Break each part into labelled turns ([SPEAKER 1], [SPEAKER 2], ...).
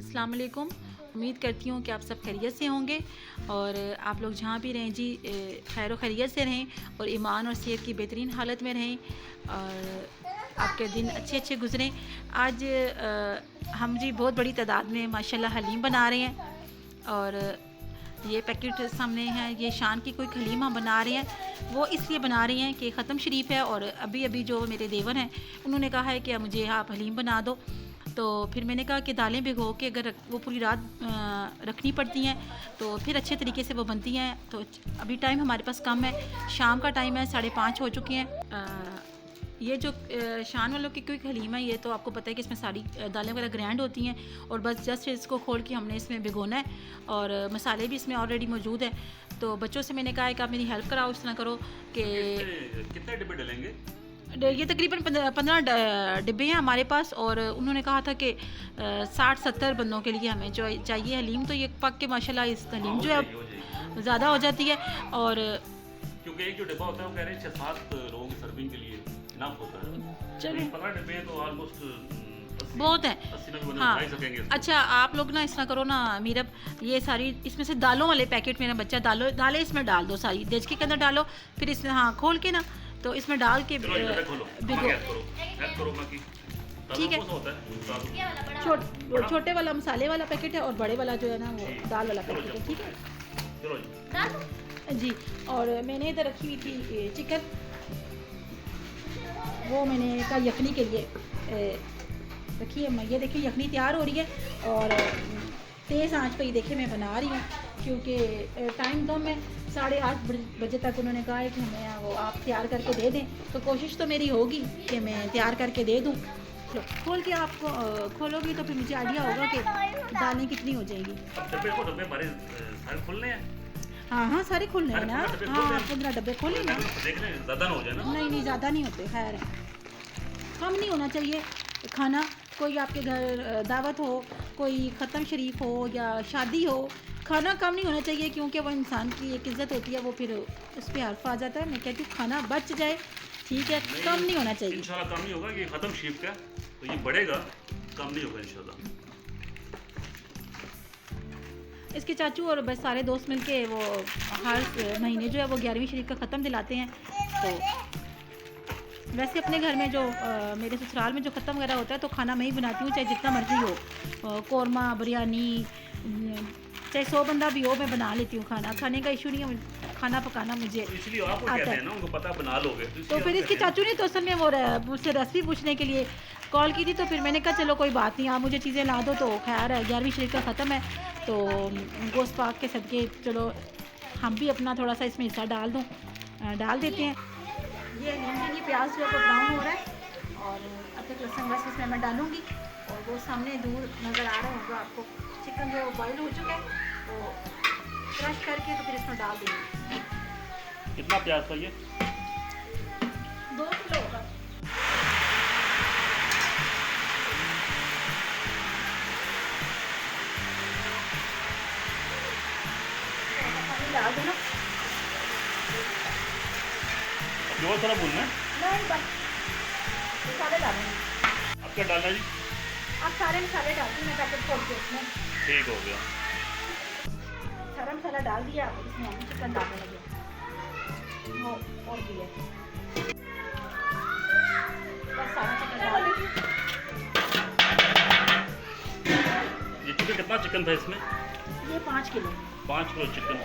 [SPEAKER 1] अस्सलाम वालेकुम। उम्मीद करती हूँ कि आप सब खैरियत से होंगे और आप लोग जहाँ भी रहें जी खैर खैरियत से रहें और ईमान और सेहत की बेहतरीन हालत में रहें और आपके दिन अच्छे अच्छे गुजरें। आज हम जी बहुत बड़ी तादाद में माशाल्लाह हलीम बना रहे हैं और ये पैकेट सामने है, ये शान की कोई हलीम हम बना रहे हैं। वो इसलिए बना रही हैं कि ख़त्म शरीफ है और अभी अभी जो मेरे देवर हैं उन्होंने कहा है कि मुझे आप हलीम बना दो। तो फिर मैंने कहा कि दालें भिगो के अगर वो पूरी रात रखनी पड़ती हैं तो फिर अच्छे तरीके से वो बनती हैं। तो अभी टाइम हमारे पास कम है, शाम का टाइम है, 5:30 हो चुके हैं। ये जो शान वालों की क्विक हलीम है, ये तो आपको पता है कि इसमें सारी दालें वगैरह ग्राइंड होती हैं और बस जस्ट इसको खोल के हमने इसमें भिगोना है और मसाले भी इसमें ऑलरेडी मौजूद है। तो बच्चों से मैंने कहा है कि आप मेरी हेल्प कराओ, इस तरह करो कि
[SPEAKER 2] कितने डिब्बे डलेंगे?
[SPEAKER 1] ये तकरीबन 15 डिब्बे हैं हमारे पास और उन्होंने कहा था कि 60-70 बंदों के लिए हमें जो चाहिए हलीम। तो ये पक के माशाल्लाह इस हलीम जो है ज़्यादा हो जाती है और
[SPEAKER 2] क्योंकि एक जो डिब्बा होता है वो कह रहे हैं 6-7 लोगों की सर्विंग के लिए इनफ होता है।
[SPEAKER 1] चलो
[SPEAKER 2] 15 डिब्बे तो ऑलमोस्ट
[SPEAKER 1] बहुत है।
[SPEAKER 2] 80 में भी
[SPEAKER 1] हाँ
[SPEAKER 2] खाई सकेंगे।
[SPEAKER 1] अच्छा, आप लोग ना इस तरह करो ना मीरब, ये सारी इसमें से दालों वाले पैकेट मेरा बच्चा दालें इसमें डाल दो, सारी देचकी के अंदर डालो, फिर इसमें हाँ खोल के ना तो इसमें डाल के
[SPEAKER 2] भिगो
[SPEAKER 1] ठीक है। छोटे वाला मसाले वाला पैकेट है और बड़े वाला जो है ना वो दाल वाला पैकेट है। ठीक है जी। और मैंने इधर रखी हुई थी चिकन, वो मैंने कहा यखनी के लिए रखी है। ये देखिए यखनी तैयार हो रही है और तेज़ आंच पे ये देखिए मैं बना रही हूँ क्योंकि टाइम कम है। 8:30 बजे तक उन्होंने कहा है कि हमें वो आप तैयार करके दे दें। तो कोशिश तो मेरी होगी कि मैं तैयार करके दे दूँ। खोल के आपको खोलोगी तो फिर मुझे आइडिया होगा कि दालें कितनी हो जाएंगी।
[SPEAKER 2] डब्बे हमारे सारे खुलने हैं।
[SPEAKER 1] हाँ सारे खुलने हैं ना। हाँ 15 डब्बे खोले ना।
[SPEAKER 2] ज़्यादा ना हो जाए ना।
[SPEAKER 1] नहीं ज़्यादा नहीं होते, खैर है, कम नहीं होना चाहिए खाना। कोई आपके घर दावत हो, कोई ख़त्म शरीफ हो या शादी हो, खाना कम नहीं होना चाहिए क्योंकि वो इंसान की एक इज़्ज़त होती है, वो फिर उस पर हर्फ आ जाता है। मैं कहती हूँ खाना बच जाए, ठीक है, कम नहीं होना चाहिए।
[SPEAKER 2] इंशाल्लाह कम नहीं होगा, ये ख़त्म शरीफ का तो ये बढ़ेगा, कम नहीं होगा इंशाल्लाह।
[SPEAKER 1] इसके चाचू और बस सारे दोस्त मिलके वो हर महीने जो है वो 11वीं शरीफ का ख़त्म दिलाते हैं। तो वैसे अपने घर में जो मेरे ससुराल में जो ख़त्म वगैरह होता है तो खाना मैं ही बनाती हूँ, चाहे जितना मर्ज़ी हो, कौरमा बिरयानी, चाहे 100 बंदा भी हो, मैं बना लेती हूँ। खाना खाने का इशू नहीं है, खाना पकाना मुझे
[SPEAKER 2] इसलिए आपको कहते हैं ना, उनको पता बना लोगे
[SPEAKER 1] तो फिर इसके चाचू ने तो असल में वो मुझसे रेसिपी पूछने के लिए कॉल की थी। तो फिर मैंने कहा चलो कोई बात नहीं, आप मुझे चीज़ें ला दो। तो खैर 11वीं शरीफ का ख़त्म है तो गोश्त पाक के सदके चलो हम भी अपना थोड़ा सा इसमें हिस्सा डाल देते हैं। ये नींबू प्याज जो है वो ब्राउन हो रहा है और अब तक लहसुन बस इसमें मैं डालूँगी और वो सामने दूर नज़र आ रहा होगा आपको। चिकन जो है वो बॉयल हो चुका है तो क्रश करके तो फिर इसमें डाल देंगे।
[SPEAKER 2] कितना प्याज था ये?
[SPEAKER 1] 2 किलो होगा। पानी डाल देना।
[SPEAKER 2] जो सारा भूनना है?
[SPEAKER 1] नहीं बस मसाले डालेंगे।
[SPEAKER 2] अब क्या डालना है जी?
[SPEAKER 1] आप सारे मसाले डाल दी, मैं पैकेट खोल के उसमें
[SPEAKER 2] ठीक हो गया।
[SPEAKER 1] सारा मसाला डाल दिया। अब इसमें हम चिकन डालने लगे वो और भी है, बस सारा चिकन डाल दी।
[SPEAKER 2] ये चिकन कितना चिकन था इसमें?
[SPEAKER 1] ये 5 किलो
[SPEAKER 2] 5 किलो चिकन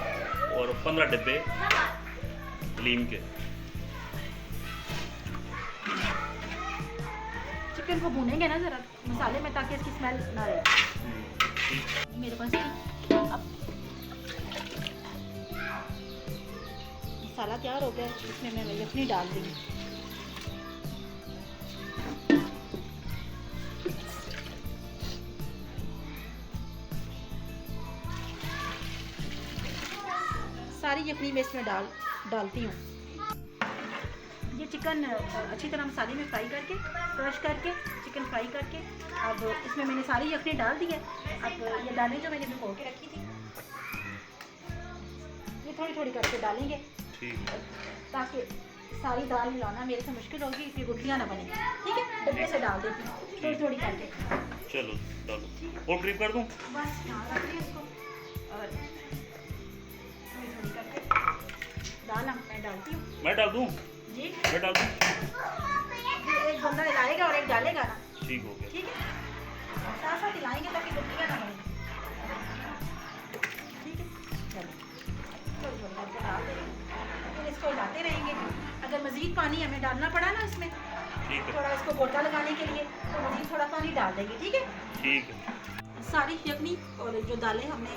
[SPEAKER 2] और 15 डिब्बे हलीम के।
[SPEAKER 1] चिकन को भूनेंगे ना ज़रा मसाले में ताकि इसकी स्मेल ना रहे। मेरे पास अब मसाला तैयार हो गया, इसमें मैं यखनी डाल दूँगी। सारी यखनी मैं इसमें डालती हूँ। ये चिकन अच्छी तरह मसाले में फ्राई करके क्रश करके चिकन फ्राई करके अब इसमें मैंने सारी यखनी डाल दी है। अब ये दालें जो मैंने भिगो के रखी थी ये थोड़ी थोड़ी करके डालेंगे ताकि सारी दाल मिलाना मेरे से मुश्किल होगी, इसलिए गुठलियाँ ना बने। ठीक है, डब्बे से डाल देती हूँ थोड़ी थोड़ी करके।
[SPEAKER 2] चलो डालो और क्रीम कर दूँ?
[SPEAKER 1] बस यहाँ रख दिया इसको और थोड़ी थोड़ी करके डालना, मैं डालती हूँ।
[SPEAKER 2] मैं डाल दूँ?
[SPEAKER 1] जी
[SPEAKER 2] मैं डाल दूँ?
[SPEAKER 1] एक बंदा हिलाएगा और एक डालेगा ना,
[SPEAKER 2] ठीक हो गया।
[SPEAKER 1] ठीक है, साथ साथ हिलाएंगे ताकि गुठलियाँ ना बने, ठीक है। चलो थोड़ी थोड़ी करके डाल देंगे, फिर इसको हिलाते रहेंगे। अगर मज़ीद पानी हमें डालना पड़ा ना इसमें,
[SPEAKER 2] ठीक है,
[SPEAKER 1] थोड़ा इसको गोटा लगाने के लिए, तो मज़ीद थोड़ा पानी डाल देंगे, ठीक है।
[SPEAKER 2] ठीक है।
[SPEAKER 1] सारी यखनी और जो दालें हमने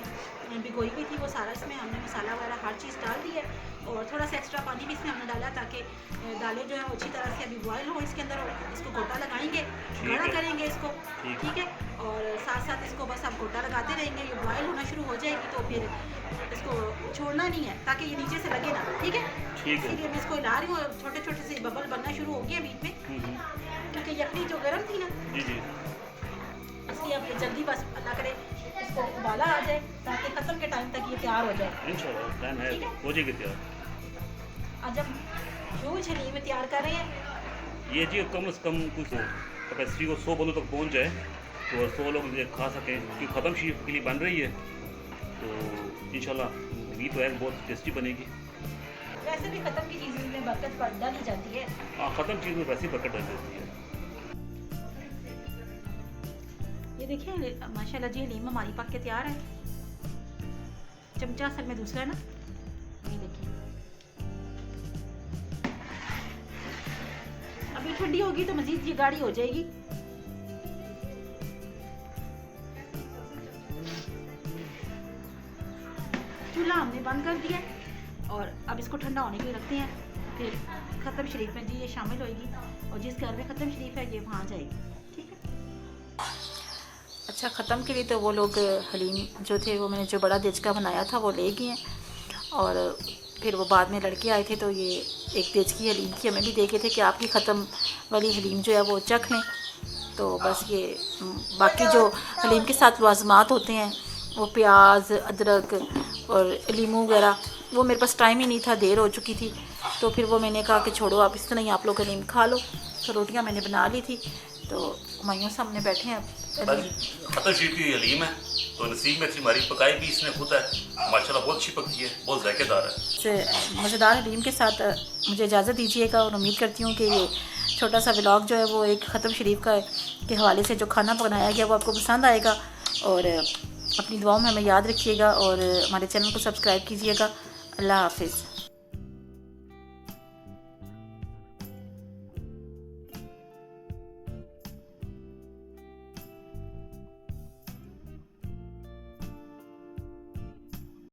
[SPEAKER 1] भिगोई हुई थी वो सारा इसमें हमने मसाला वगैरह हर चीज़ डाल दी है, और थोड़ा सा एक्स्ट्रा पानी भी इसमें हमने डाला ताकि दालें जो है वो अच्छी तरह से अभी बॉयल हो इसके अंदर, और इसको गोटा लगाएंगे, गाढ़ा करेंगे इसको, ठीक है। और साथ साथ इसको बस आप गोटा लगाते रहेंगे, ये बॉयल होना शुरू हो जाएगी तो फिर इसको छोड़ना नहीं है ताकि ये नीचे से लगे ना, ठीक है। इसीलिए मैं इसको हिला रही हूँ, छोटे छोटे से बबल बनना शुरू हो गया बीच में, क्योंकि यखनी जो गर्म थी ना,
[SPEAKER 2] जी जी,
[SPEAKER 1] इसलिए अब ये जल्दी बस अल्लाह करे इसको उबाला आ जाए ताकि ख़त्म के टाइम तक ये तैयार हो जाए।
[SPEAKER 2] इंशाल्लाह टाइम है,
[SPEAKER 1] ठीक है।
[SPEAKER 2] हो जाएगी तैयार।
[SPEAKER 1] आज हम ह्यूज हलीम में तैयार कर रहे हैं।
[SPEAKER 2] ये जी कम से कम कुछ कैपेसिटी को 100 बंदों तक पहुंच जाए तो 100 लोग ये खा सकें, क्योंकि ख़त्म शीफ के लिए बन रही है, तो इंशाल्लाह उम्मीद तो है बहुत टेस्टी बनेगी।
[SPEAKER 1] वैसे भी ख़त्म की चीज़ में बरकत डाली जाती है।
[SPEAKER 2] हाँ, ख़त्म चीज़ में वैसे ही बरकत डाल देती है।
[SPEAKER 1] ये देखिए माशाल्लाह जी हलीम हमारी पक के तैयार है। चमचा असल में दूसरा है ना, ये देखिए अभी ठंडी होगी तो मज़ीद ये गाढ़ी हो जाएगी। चूल्हा हमने बंद कर दिया और अब इसको ठंडा होने के लिए रखते हैं, फिर ख़त्म शरीफ में जी ये शामिल होएगी, और जिस घर में ख़त्म शरीफ है ये वहाँ जाएगी, ठीक है। अच्छा, ख़त्म के लिए तो वो लोग हलीम जो थे वो मैंने जो बड़ा देचका बनाया था वो ले गए हैं, और फिर वो बाद में लड़के आए थे तो ये एक देचकी हलीम की हमें भी दे गए थे कि आपकी ख़त्म वाली हलीम जो है वो चख लें। तो बस ये बाकी जो हलीम के साथ लाजमात होते हैं वो प्याज, अदरक और लीमू वगैरह, वो मेरे पास टाइम ही नहीं था, देर हो चुकी थी, तो फिर वो मैंने कहा कि छोड़ो आप इस तरह ही आप लोग हलीम खा लो। तो रोटियां मैंने बना ली थी, तो हुमायूं सामने बैठे हैं।
[SPEAKER 2] ख़त्म शीफ की हलीम है तो नसीब में थी हमारी, पकाई भी इसने खुद है, माशाल्लाह बहुत अच्छी पकती है, बहुत जायकेदार है।
[SPEAKER 1] मज़ेदार हलीम के साथ मुझे इजाज़त दीजिएगा, और उम्मीद करती हूँ कि ये छोटा सा व्लॉग जो है वो एक ख़त्म शरीफ का के हवाले से जो खाना बनाया गया वो आपको पसंद आएगा, और अपनी दुआओं में हमें याद रखिएगा, और हमारे चैनल को सब्सक्राइब कीजिएगा। अल्लाह हाफिज़।